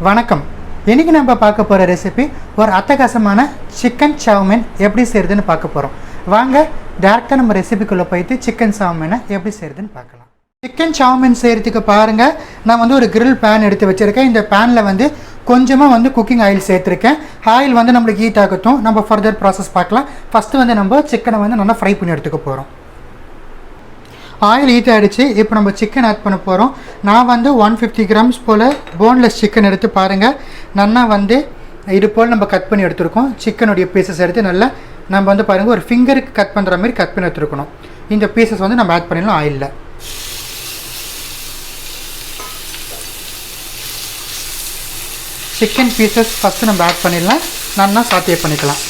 வணக்கம். இன்றைக்கி நம்ம பார்க்க போகிற ரெசிபி ஒரு அட்டகாசமான சிக்கன் சவுமீன் எப்படி செய்கிறதுன்னு பார்க்க போகிறோம். வாங்க டேரெக்டாக நம்ம ரெசிபிக்குள்ளே போயிட்டு சிக்கன் சவுமீனை எப்படி செய்கிறதுன்னு பார்க்கலாம். சிக்கன் சவுமீன் செய்கிறதுக்கு பாருங்கள், நான் வந்து ஒரு கிரில் பேன் எடுத்து வச்சுருக்கேன். இந்த பேனில் வந்து கொஞ்சமாக வந்து குக்கிங் ஆயில் சேர்த்துருக்கேன். ஆயில் வந்து நம்மளுக்கு ஹீட் ஆகட்டும், நம்ம ஃபர்தர் ப்ராசஸ் பார்க்கலாம். ஃபஸ்ட்டு வந்து நம்ம சிக்கனை வந்து நல்லா ஃப்ரை பண்ணி எடுத்துக்க போகிறோம். ஆயில் ஹீட் ஆகிடுச்சு. இப்போ நம்ம சிக்கன் ஆட் பண்ண போகிறோம். நான் வந்து 150 கிராம்ஸ் போல் போன்லெஸ் சிக்கன் எடுத்து பாருங்கள், நல்லா வந்து இது போல் நம்ம கட் பண்ணி எடுத்துருக்கோம். சிக்கனுடைய பீசஸ் எடுத்து நல்லா நம்ம வந்து பாருங்கள் ஒரு ஃபிங்கருக்கு கட் பண்ணுற மாதிரி கட் பண்ணி எடுத்துருக்கணும். இந்த பீசஸ் வந்து நம்ம ஆட் பண்ணிடலாம் ஆயிலில். சிக்கன் பீசஸ் ஃபஸ்ட்டு நம்ம ஆட் பண்ணிடலாம். நல்லா சாத்தியே பண்ணிக்கலாம்.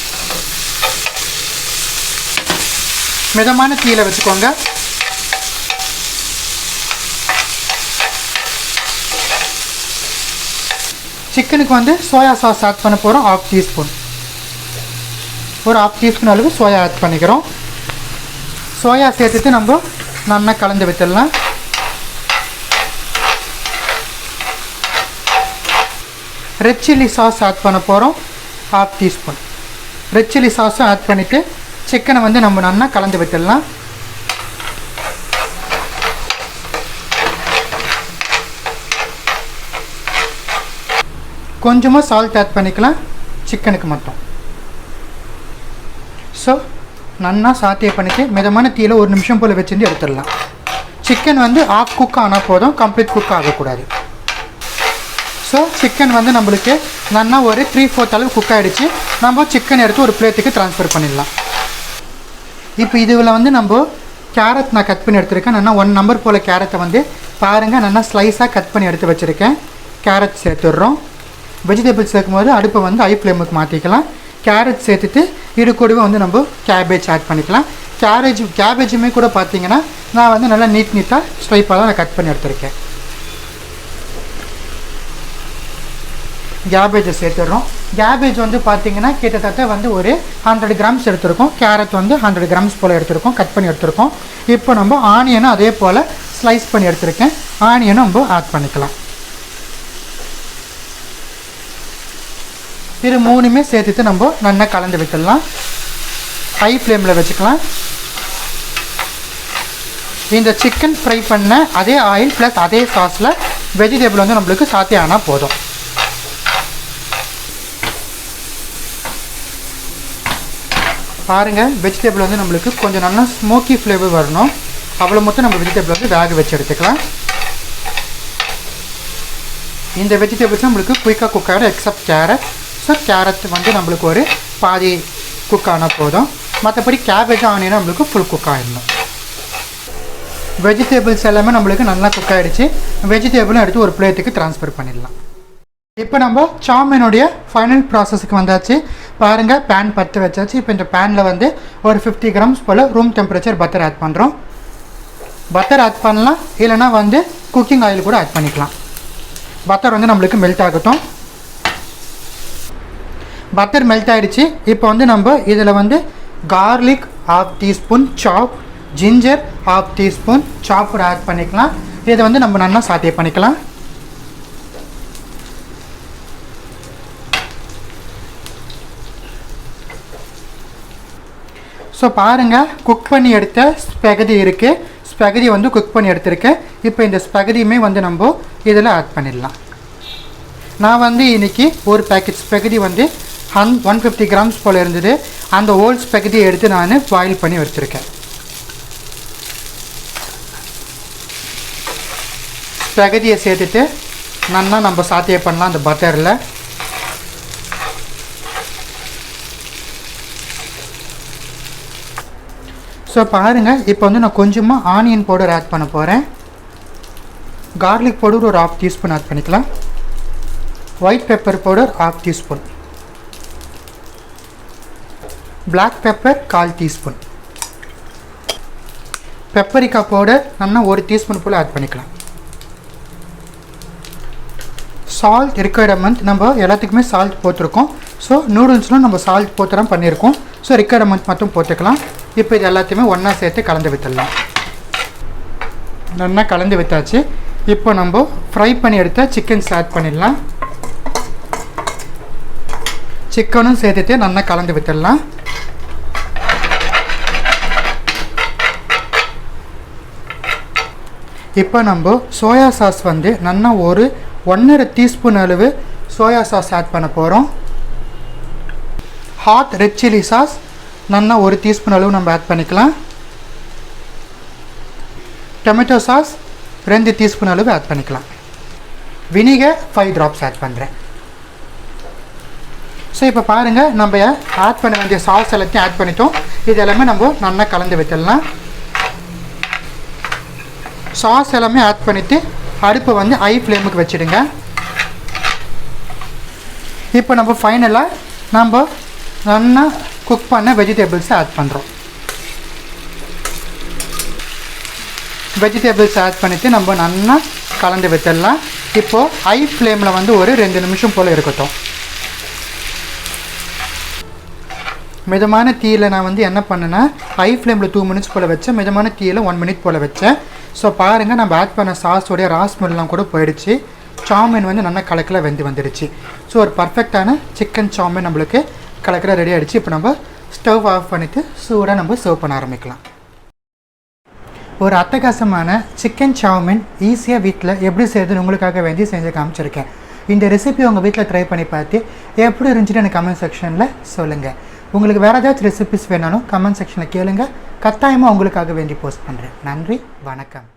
மிதமான தீயில வச்சுக்கோங்க. சிக்கனுக்கு வந்து சோயா சாஸ் ஆட் பண்ண போகிறோம். 1/2 டீஸ்பூன், ஒரு 1/2 டீஸ்பூன் அளவு சோயா ஆட் பண்ணிக்கிறோம். சோயா சேர்த்துட்டு நம்ம நல்லா கலந்து விட்டுடலாம். ரெட் சில்லி சாஸ் ஆட் பண்ண போகிறோம். 1/2 டீஸ்பூன் ரெட் சில்லி சாஸும் ஆட் பண்ணிவிட்டு சிக்கனை வந்து நம்ம நல்லா கலந்து விட்டுடலாம். கொஞ்சமாக சால்ட் ஆட் பண்ணிக்கலாம் சிக்கனுக்கு மட்டும். ஸோ நல்லா சாத்தியே பண்ணிவிட்டு மிதமான தீயில் 1 நிமிஷம் போல் வச்சுருந்து எடுத்துடலாம். சிக்கன் வந்து ஆஃப் குக் ஆனால் போதும், கம்ப்ளீட் குக் ஆகக்கூடாது. ஸோ சிக்கன் வந்து நம்மளுக்கு நல்லா ஒரு 3/4 அளவு குக் ஆகிடுச்சு. நம்ம சிக்கன் எடுத்து ஒரு பிளேட்டுக்கு ட்ரான்ஸ்ஃபர் பண்ணிடலாம். இப்போ இதில் வந்து நம்ம கேரட் நான் கட் பண்ணி எடுத்துருக்கேன். நல்லா 1 நம்பர் போல் கேரட்டை வந்து பாருங்கள் நல்லா ஸ்லைஸாக கட் பண்ணி எடுத்து வச்சுருக்கேன். கேரட் சேர்த்துடுறோம். வெஜிடபிள்ஸ் சேர்க்கும்போது அடுப்பை வந்து ஹை ஃப்ளேமுக்கு மாற்றிக்கலாம். கேரட் சேர்த்துட்டு இது கூடவே வந்து நம்ம கேபேஜ் ஆட் பண்ணிக்கலாம். கேபேஜுமே கூட பார்த்திங்கன்னா நான் வந்து நல்லா நீட்டாக ஸ்ட்ரைப்பாக தான் நான் கட் பண்ணி எடுத்துருக்கேன். கேபேஜை சேர்த்துடுறோம். கேபேஜ் வந்து பார்த்திங்கன்னா கிட்டத்தட்ட வந்து ஒரு 100 கிராம்ஸ் எடுத்துருக்கோம். கேரட் வந்து 100 கிராம்ஸ் போல் எடுத்துருக்கோம், கட் பண்ணி எடுத்துருக்கோம். இப்போ நம்ம ஆனியனும் அதே போல் ஸ்லைஸ் பண்ணி எடுத்துருக்கேன். ஆனியனும் நம்ம ஆட் பண்ணிக்கலாம். இது மூணுமே சேர்த்துட்டு நம்ம நல்லா கலந்து விட்டுடலாம். ஹை ஃப்ளேமில் வச்சுக்கலாம். இந்த சிக்கன் ஃப்ரை பண்ண அதே ஆயில் ப்ளஸ் அதே சாஸில் வெஜிடபிள் வந்து நம்மளுக்கு சாத்தே ஆனால் போதும். பாருங்கள், வெஜிடபிள் வந்து நம்மளுக்கு கொஞ்சம் நல்லா ஸ்மோக்கி ஃப்ளேவர் வரணும். அவ்வளோ மட்டும் நம்ம வெஜிடபிள் வந்து வேக வச்சு எடுத்துக்கலாம். இந்த வெஜிடபிள்ஸ் நம்மளுக்கு குயிக்காக குக் ஆகிடும் எக்ஸப்ட் கேரட். ஸோ கேரட் வந்து நம்மளுக்கு ஒரு பாதி குக் ஆனால் போதும். மற்றபடி கேபேஜ் ஆனியனும் நம்மளுக்கு ஃபுல் குக் ஆகிடணும். வெஜிடபிள்ஸ் எல்லாமே நம்மளுக்கு நல்லா குக் ஆகிடுச்சு. வெஜிடபிளும் எடுத்து ஒரு பிளேட்டுக்கு ட்ரான்ஸ்ஃபர் பண்ணிடலாம். இப்போ நம்ம சவுமீனுடைய ஃபைனல் ப்ராசஸுக்கு வந்தாச்சு. பாருங்கள், பேன் பற்ற வச்சாச்சு. இப்போ இந்த பேனில் வந்து ஒரு 50 கிராம்ஸ் போல் ரூம் டெம்பரேச்சர் பட்டர் ஆட் பண்ணுறோம். பட்டர் ஆட் பண்ணலாம், இல்லைனா வந்து குக்கிங் ஆயில் கூட ஆட் பண்ணிக்கலாம். பட்டர் வந்து நம்மளுக்கு மெல்ட் ஆகட்டும். பட்டர் மெல்ட் ஆகிடுச்சு. இப்போ வந்து நம்ம இதில் வந்து கார்லிக் 1/2 டீஸ்பூன் சாப், ஜிஞ்சர் 1/2 டீஸ்பூன் சாப்பர் ஆட் பண்ணிக்கலாம். இதை வந்து நம்ம நல்லா சாத்தியே பண்ணிக்கலாம். ஸோ பாருங்கள், குக் பண்ணி எடுத்த ஸ்பெகதி இருக்குது. ஸ்பெகதி வந்து குக் பண்ணி எடுத்திருக்கேன். இப்போ இந்த ஸ்பெகதியுமே வந்து நம்ம இதில் ஆட் பண்ணிடலாம். நான் வந்து இன்றைக்கி ஒரு பேக்கெட் ஸ்பெகதி வந்து 150 கிராம்ஸ் போல் இருந்தது. அந்த ஓல்ட் ஸ்பெகதியை எடுத்து நான் பாயில் பண்ணி வச்சுருக்கேன். ஸ்பெகதியை சேர்த்துட்டு நல்லா நம்ம சாத்தியே பண்ணலாம் அந்த பட்டரில். ஸோ பாருங்கள், இப்போ வந்து நான் கொஞ்சமாக ஆனியன் பவுடர் ஆட் பண்ண போகிறேன். கார்லிக் பவுடர் ஒரு 1/2 டீஸ்பூன் ஆட் பண்ணிக்கலாம். White pepper powder 1/2 teaspoon, black pepper 1/4 teaspoon, paprika powder நல்லா 1 டீஸ்பூன் போல் ஆட் பண்ணிக்கலாம். சால்ட் ரிக்வயர்மெண்ட் நம்ம எல்லாத்துக்குமே சால்ட் போட்டிருக்கோம். ஸோ நூடுல்ஸ்லாம் நம்ம சால்ட் போட்டு தான் பண்ணியிருக்கோம். ஸோ ரிக்வயர்மெண்ட் மட்டும் போட்டுக்கலாம். இப்போ இது எல்லாத்தையுமே ஒன்றா சேர்த்து கலந்து விட்டுடலாம். நல்லா கலந்து விட்டாச்சு. இப்போ நம்ம ஃப்ரை பண்ணி எடுத்த சிக்கன்ஸ் ஆட் பண்ணிடலாம். சிக்கனும் சேர்த்துட்டு நல்லா கலந்து விட்டுடலாம். இப்போ நம்ம சோயா சாஸ் வந்து நல்லா ஒரு 1.5 டீஸ்பூன் அளவு சோயா சாஸ் ஆட் பண்ண போகிறோம். ஹாட் ரெட் சில்லி சாஸ் நல்லா 1 டீஸ்பூன் அளவு நம்ம ஆட் பண்ணிக்கலாம். டொமேட்டோ சாஸ் 2 டீஸ்பூன் அளவு ஆட் பண்ணிக்கலாம். வினிகர் 5 ட்ராப்ஸ் ஆட் பண்ணுறேன். ஸோ இப்போ பாருங்கள், நம்ம ஆட் பண்ண வேண்டிய சாஸ் எல்லாத்தையும் ஆட் பண்ணிட்டோம். இது எல்லாமே நம்ம நல்லா கலந்து விட்டுடலாம். சாஸ் எல்லாமே ஆட் பண்ணிவிட்டு அடுப்பை வந்து ஹை ஃப்ளேமுக்கு வச்சுடுங்க. இப்போ நம்ம ஃபைனலாக நம்ம நல்லா குக் பண்ண வெஜிடபிள்ஸை ஆட் பண்ணுறோம். வெஜிடபிள்ஸ் ஆட் பண்ணிவிட்டு நம்ம நல்லா கலந்து விட்டுடலாம். இப்போது ஹை ஃப்ளேமில் வந்து ஒரு 2 நிமிஷம் போல் இருக்கட்டும். மிதமான தீயில் நான் வந்து என்ன பண்ணேன்னா ஹை ஃப்ளேமில் 2 மினிட்ஸ் போல் வச்சேன், மிதமான தீயில் 1 மினிட் போல் வச்சேன். ஸோ பாருங்கள், நம்ம ஆட் பண்ண சாஸோடைய ராஸ்மெல்லாம் கூட போயிடுச்சு. சாமின் வந்து நல்லா கலக்கில் வந்துடுச்சு. ஸோ ஒரு பர்ஃபெக்டான சிக்கன் சாமின் நம்மளுக்கு கலக்கில் ரெடி ஆகிடுச்சு. இப்போ நம்ம ஸ்டவ் ஆஃப் பண்ணிவிட்டு சூடாக நம்ம சர்வ் பண்ண ஆரம்பிக்கலாம். ஒரு அட்டகாசமான சிக்கன் சாமின் ஈஸியாக வீட்டில் எப்படி செய்யுதுன்னு உங்களுக்காக வேண்டி செஞ்சு காமிச்சிருக்கேன். இந்த ரெசிபி உங்கள் வீட்டில் ட்ரை பண்ணி பார்த்து எப்படி இருந்துச்சுன்னு எனக்கு கமெண்ட் செக்ஷனில் சொல்லுங்கள். உங்களுக்கு வேறு ஏதாச்சும் ரெசிபிஸ் வேணாலும் கமெண்ட் செக்ஷனில் கேளுங்க. கட்டாயமாக உங்களுக்காக வேண்டி போஸ்ட் பண்ணுறேன். நன்றி, வணக்கம்.